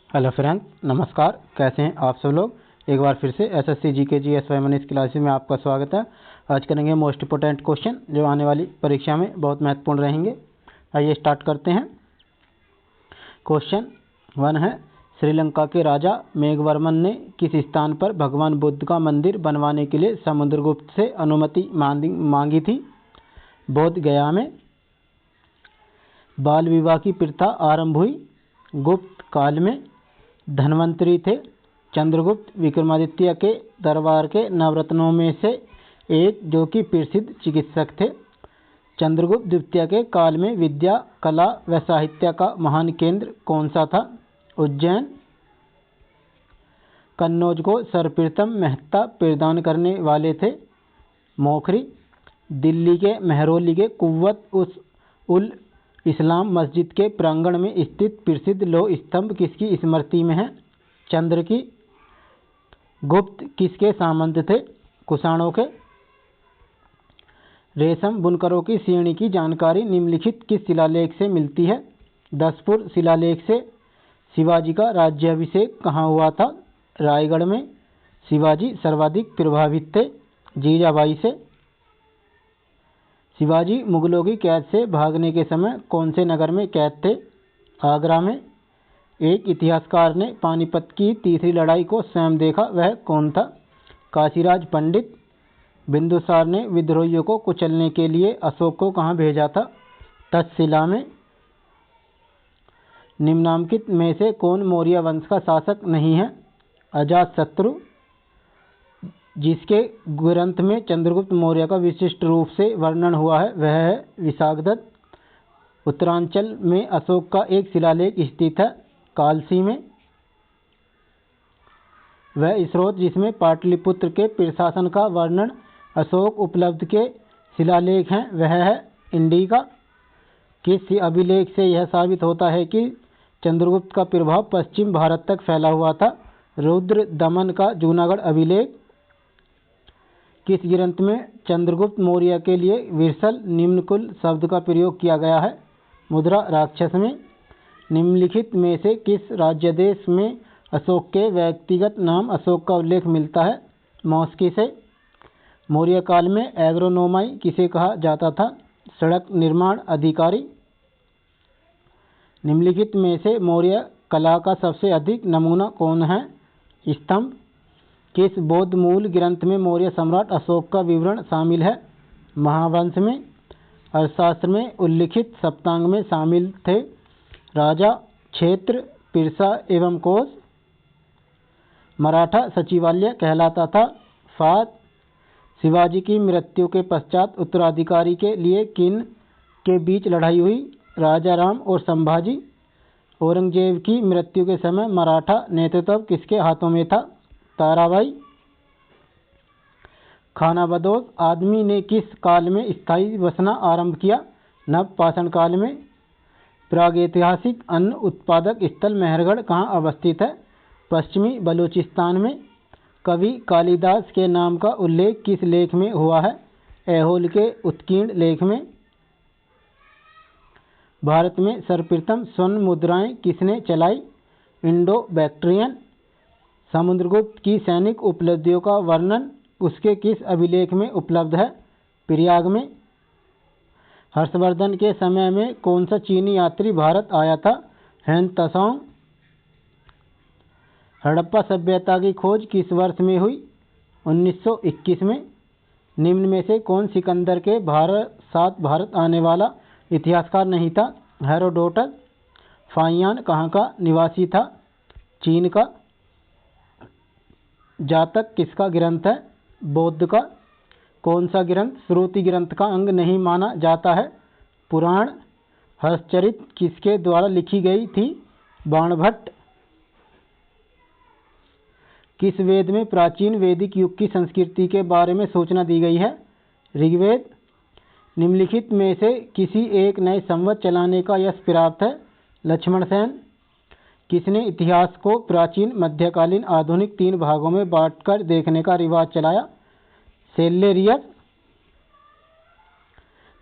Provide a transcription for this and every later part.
Hello friends, नमस्कार। कैसे हैं आप सब लोग। एक बार फिर से SSC GK GS by Manish classes में आपका स्वागत है। आज करेंगे मोस्ट इंपोर्टेंट क्वेश्चन जो आने वाली परीक्षा में बहुत महत्वपूर्ण रहेंगे। आइए स्टार्ट करते हैं। क्वेश्चन 1 है, श्रीलंका के राजा मेघवर्मन ने किस स्थान पर भगवान बुद्ध का मंदिर बनवाने के लिए समुद्रगुप्त से अनुमति मांगी थी। बोध गया में। बाल विवाह की प्रथा आरंभ हुई गुप्त काल में। धनवंतरी थे। चंद्रगुप्त विक्रमादित्य के दरबार के नवरत्नों में से एक, जो कि प्रसिद्ध चिकित्सक थे। चंद्रगुप्त द्वितीय के काल में विद्या, कला व साहित्य का महान केंद्र कौन सा था। उज्जैन। कन्नौज को सर्वप्रथम महत्ता प्रदान करने वाले थे मौखरी। दिल्ली के मेहरौली के कुव्वत उल इस्लाम मस्जिद के प्रांगण में स्थित प्रसिद्ध लौह स्तंभ किसकी स्मृति में है। चंद्र की। गुप्त किसके सामंत थे। कुषाणों के। रेशम बुनकरों की श्रेणी की जानकारी निम्नलिखित किस शिलालेख से मिलती है। दसपुर शिलालेख से। शिवाजी का राज्याभिषेक कहाँ हुआ था। रायगढ़ में। शिवाजी सर्वाधिक प्रभावित थे जीजाबाई से। शिवाजी मुगलों की कैद से भागने के समय कौन से नगर में कैद थे। आगरा में। एक इतिहासकार ने पानीपत की तीसरी लड़ाई को स्वयं देखा, वह कौन था। काशीराज पंडित। बिंदुसार ने विद्रोहियों को कुचलने के लिए अशोक को कहाँ भेजा था। तक्षशिला में। निम्नांकित में से कौन मौर्य वंश का शासक नहीं है। अजातशत्रु। जिसके ग्रंथ में चंद्रगुप्त मौर्य का विशिष्ट रूप से वर्णन हुआ है वह है विशाखदत्त। उत्तरांचल में अशोक का एक शिलालेख स्थित है कालसी में। वह स्रोत जिसमें पाटलिपुत्र के प्रशासन का वर्णन अशोक उपलब्ध के शिलालेख हैं वह है इंडिका। किस अभिलेख से यह साबित होता है कि चंद्रगुप्त का प्रभाव पश्चिम भारत तक फैला हुआ था। रुद्र दमन का जूनागढ़ अभिलेख। किस ग्रंथ में चंद्रगुप्त मौर्य के लिए विरसल निम्नकुल शब्द का प्रयोग किया गया है। मुद्रा राक्षस में। निम्नलिखित में से किस राज्यादेश में अशोक के व्यक्तिगत नाम अशोक का उल्लेख मिलता है। मौस्की से। मौर्य काल में एग्रोनोमाई किसे कहा जाता था। सड़क निर्माण अधिकारी। निम्नलिखित में से मौर्य कला का सबसे अधिक नमूना कौन है। स्तंभ। किस बौद्ध मूल ग्रंथ में मौर्य सम्राट अशोक का विवरण शामिल है। महावंश में। अर्थशास्त्र में उल्लिखित सप्तांग में शामिल थे राजा, क्षेत्र, पिरसा एवं कोश। मराठा सचिवालय कहलाता था फात। शिवाजी की मृत्यु के पश्चात उत्तराधिकारी के लिए किन के बीच लड़ाई हुई। राजा राम और संभाजी। औरंगजेब की मृत्यु के समय मराठा नेतृत्व किसके हाथों में था। ताराबाई। खानाबदोश आदमी ने किस काल में स्थायी बसना आरंभ किया। नवपाषाण काल में। प्रागैतिहासिक अन्न उत्पादक स्थल मेहरगढ़ कहाँ अवस्थित है। पश्चिमी बलूचिस्तान में। कवि कालिदास के नाम का उल्लेख किस लेख में हुआ है। ऐहोल के उत्कीर्ण लेख में। भारत में सर्वप्रथम स्वर्ण मुद्राएं किसने चलाई। Indo Bactrian. समुद्रगुप्त की सैनिक उपलब्धियों का वर्णन उसके किस अभिलेख में उपलब्ध है। प्रयाग में। हर्षवर्धन के समय में कौन सा चीनी यात्री भारत आया था। हेन त्सांग। हड़प्पा सभ्यता की खोज किस वर्ष में हुई। 1921 में। निम्न में से कौन सिकंदर के साथ भारत आने वाला इतिहासकार नहीं था। हेरोडोटस। फाहियान कहाँ का निवासी था। चीन का। जातक किसका ग्रंथ है। बौद्ध का। कौन सा ग्रंथ श्रुति ग्रंथ का अंग नहीं माना जाता है। पुराण। हर्षचरित किसके द्वारा लिखी गई थी। बाणभट्ट। किस वेद में प्राचीन वैदिक युग की संस्कृति के बारे में सूचना दी गई है। ऋग्वेद। निम्नलिखित में से किसी एक नए संवत चलाने का यश प्राप्त है। लक्ष्मण सेन। किसने इतिहास को प्राचीन, मध्यकालीन, आधुनिक 3 भागों में बांटकर देखने का रिवाज चलाया। सेलेरियस।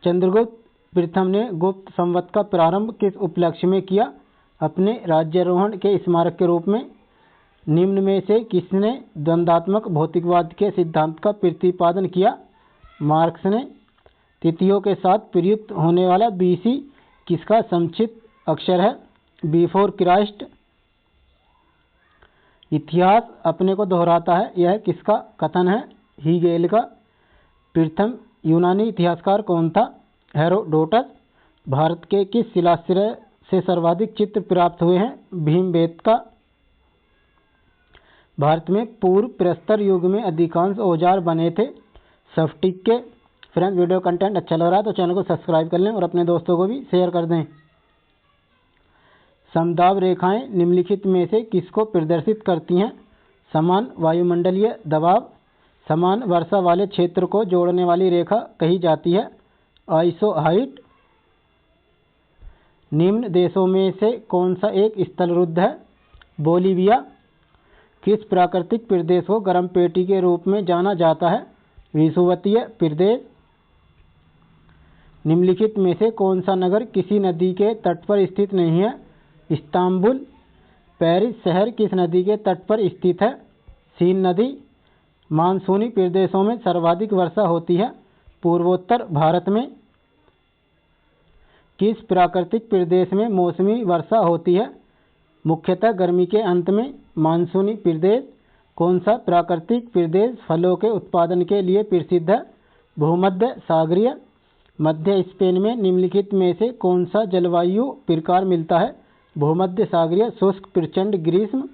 चंद्रगुप्त प्रथम ने गुप्त संवत का प्रारंभ किस उपलक्ष्य में किया। अपने राज्यारोहण के स्मारक के रूप में निम्न में से किसने द्वंद्वात्मक भौतिकवाद के सिद्धांत का प्रतिपादन किया? मार्क्स ने। तिथियों के साथ प्रयुक्त होने वाला BC किसका संक्षिप्त अक्षर है? Before Christ. इतिहास अपने को दोहराता है, यह किसका कथन है? हीगेल का। प्रथम यूनानी इतिहासकार कौन था? हेरोडोटस। भारत के किस शिलाश्रय से सर्वाधिक चित्र प्राप्त हुए हैं? भीमबेटका। भारत में पूर्व प्रस्तर युग में अधिकांश औजार बने थे स्फटिक के। फ्रेंड्स, वीडियो कंटेंट अच्छा लग रहा है तो चैनल को सब्सक्राइब कर लें और अपने दोस्तों को भी शेयर कर दें। समदाब रेखाएं निम्नलिखित में से किसको प्रदर्शित करती हैं? समान वायुमंडलीय दबाव। समान वर्षा वाले क्षेत्र को जोड़ने वाली रेखा कही जाती है आइसोहाइट। निम्न देशों में से कौन सा एक स्थलरुद्ध है? बोलीविया। किस प्राकृतिक प्रदेश को गर्म पेटी के रूप में जाना जाता है? विषुवतीय प्रदेश। निम्नलिखित में से कौन सा नगर किसी नदी के तट पर स्थित नहीं है? इस्तांबुल। पेरिस शहर किस नदी के तट पर स्थित है? सीन नदी। मानसूनी प्रदेशों में सर्वाधिक वर्षा होती है पूर्वोत्तर भारत में। किस प्राकृतिक प्रदेश में मौसमी वर्षा होती है? मुख्यतः गर्मी के अंत में। मानसूनी प्रदेश। कौन सा प्राकृतिक प्रदेश फलों के उत्पादन के लिए प्रसिद्ध है? भूमध्य सागरीय। मध्य स्पेन में निम्नलिखित में से कौन सा जलवायु प्रकार मिलता है? भूमध्य सागरीय शुष्क प्रचंड ग्रीष्म।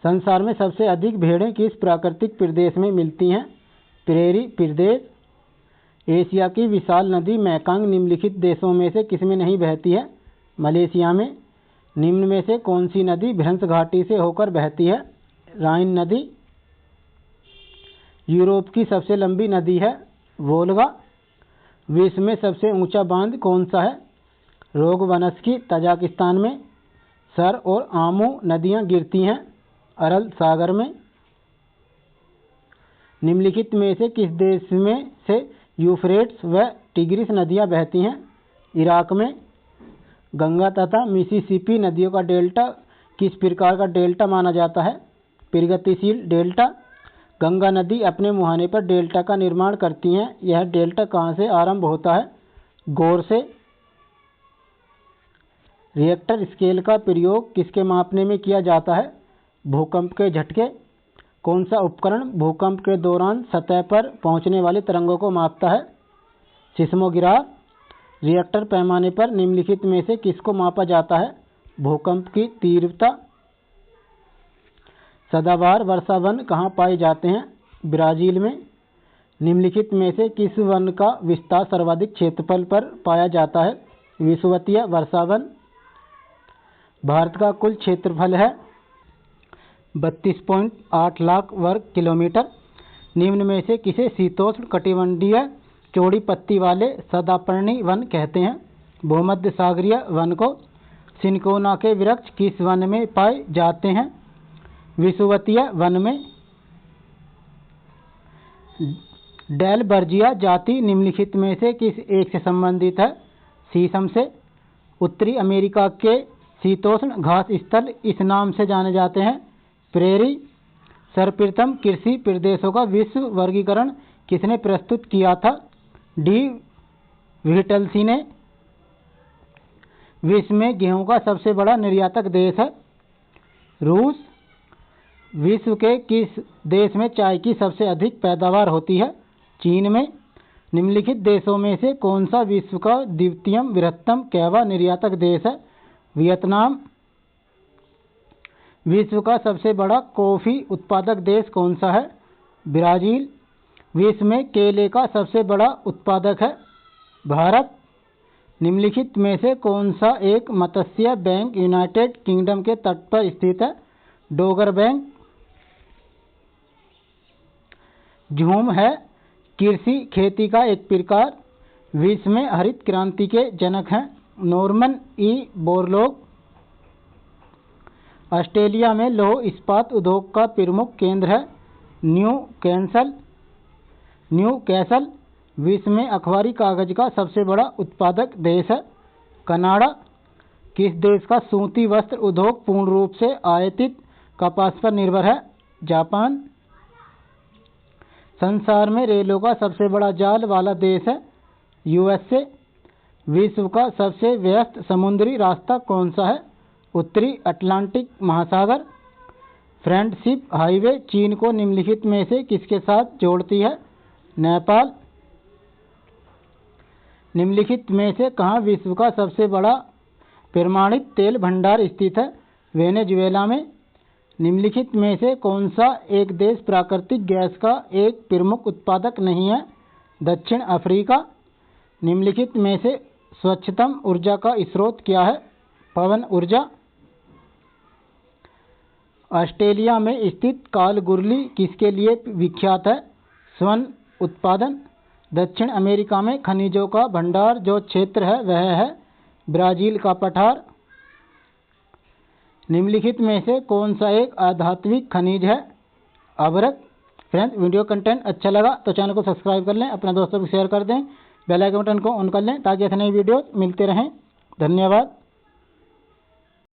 संसार में सबसे अधिक भेड़ें किस प्राकृतिक प्रदेश में मिलती हैं? प्रेरी प्रदेश। एशिया की विशाल नदी मैकांग निम्नलिखित देशों में से किसमें नहीं बहती है? मलेशिया में। निम्न में से कौन सी नदी भ्रंश घाटी से होकर बहती है? राइन नदी। यूरोप की सबसे लंबी नदी है वोल्गा। विश्व में सबसे ऊंचा बांध कौन सा है? रोगवनस्की तजाकिस्तान में। सर और आमू नदियां गिरती हैं अरल सागर में। निम्नलिखित में से किस देश में से यूफ्रेट्स व टिग्रिस नदियां बहती हैं? इराक में। गंगा तथा मिसिसिपी नदियों का डेल्टा किस प्रकार का डेल्टा माना जाता है? प्रगतिशील डेल्टा। गंगा नदी अपने मुहाने पर डेल्टा का निर्माण करती हैं। यह डेल्टा कहाँ से आरंभ होता है? गौर से। रिएक्टर स्केल का प्रयोग किसके मापने में किया जाता है? भूकंप के झटके। कौन सा उपकरण भूकंप के दौरान सतह पर पहुंचने वाली तरंगों को मापता है? सिस्मोग्राफ। रिएक्टर पैमाने पर निम्नलिखित में से किसको मापा जाता है? भूकंप की तीव्रता। सदाबहार वर्षा वन कहाँ पाए जाते हैं? ब्राजील में। निम्नलिखित में से किस वन का विस्तार सर्वाधिक क्षेत्रफल पर पाया जाता है? विषुवतीय वर्षा वन। भारत का कुल क्षेत्रफल है 32.8 लाख वर्ग किलोमीटर। निम्न में से किसे शीतोष्ण कटिबंधीय चौड़ी पत्ती वाले सदापर्णी वन कहते हैं? भूमध्य सागरीय वन को। सिनकोना के वृक्ष किस वन में पाए जाते हैं? विषुवतीय वन में। डेलबर्जिया जाति निम्नलिखित में से किस एक से संबंधित है? शीशम से। उत्तरी अमेरिका के शीतोष्ण घास स्थल इस नाम से जाने जाते हैं प्रेरी। सर्वप्रथम कृषि प्रदेशों का विश्व वर्गीकरण किसने प्रस्तुत किया था? डी व्हिटलसी ने। विश्व में गेहूं का सबसे बड़ा निर्यातक देश है रूस। विश्व के किस देश में चाय की सबसे अधिक पैदावार होती है? चीन में। निम्नलिखित देशों में से कौन सा विश्व का द्वितीय बृहत्तम कहवा निर्यातक देश है? वियतनाम। विश्व का सबसे बड़ा कॉफी उत्पादक देश कौन सा है? ब्राजील। विश्व में केले का सबसे बड़ा उत्पादक है भारत। निम्नलिखित में से कौन सा एक मत्स्य बैंक यूनाइटेड किंगडम के तट पर स्थित है? डोगर बैंक। झूम है कृषि खेती का एक प्रकार। विश्व में हरित क्रांति के जनक हैं नॉर्मन ई बोरलॉग। ऑस्ट्रेलिया में लौह इस्पात उद्योग का प्रमुख केंद्र है न्यू कैसल। विश्व में अखबारी कागज का सबसे बड़ा उत्पादक देश है कनाडा। किस देश का सूती वस्त्र उद्योग पूर्ण रूप से आयातित कपास पर निर्भर है? जापान। संसार में रेलों का सबसे बड़ा जाल वाला देश है? यूएसए। विश्व का सबसे व्यस्त समुद्री रास्ता कौन सा है? उत्तरी अटलांटिक महासागर। फ्रेंडशिप हाईवे चीन को निम्नलिखित में से किसके साथ जोड़ती है? नेपाल। निम्नलिखित में से कहाँ विश्व का सबसे बड़ा प्रमाणित तेल भंडार स्थित है? वेनेजुएला में। निम्नलिखित में से कौन सा एक देश प्राकृतिक गैस का एक प्रमुख उत्पादक नहीं है? दक्षिण अफ्रीका। निम्नलिखित में से स्वच्छतम ऊर्जा का स्रोत क्या है? पवन ऊर्जा। ऑस्ट्रेलिया में स्थित कालगुरली किसके लिए विख्यात है? स्वर्ण उत्पादन। दक्षिण अमेरिका में खनिजों का भंडार जो क्षेत्र है वह है ब्राज़ील का पठार। निम्नलिखित में से कौन सा एक आधात्मिक खनिज है? अभ्रक। फ्रेंड्स, वीडियो कंटेंट अच्छा लगा तो चैनल को सब्सक्राइब कर लें, अपने दोस्तों को शेयर कर दें, बेल आइकन बटन को ऑन कर लें ताकि ऐसे नई वीडियो मिलते रहें। धन्यवाद।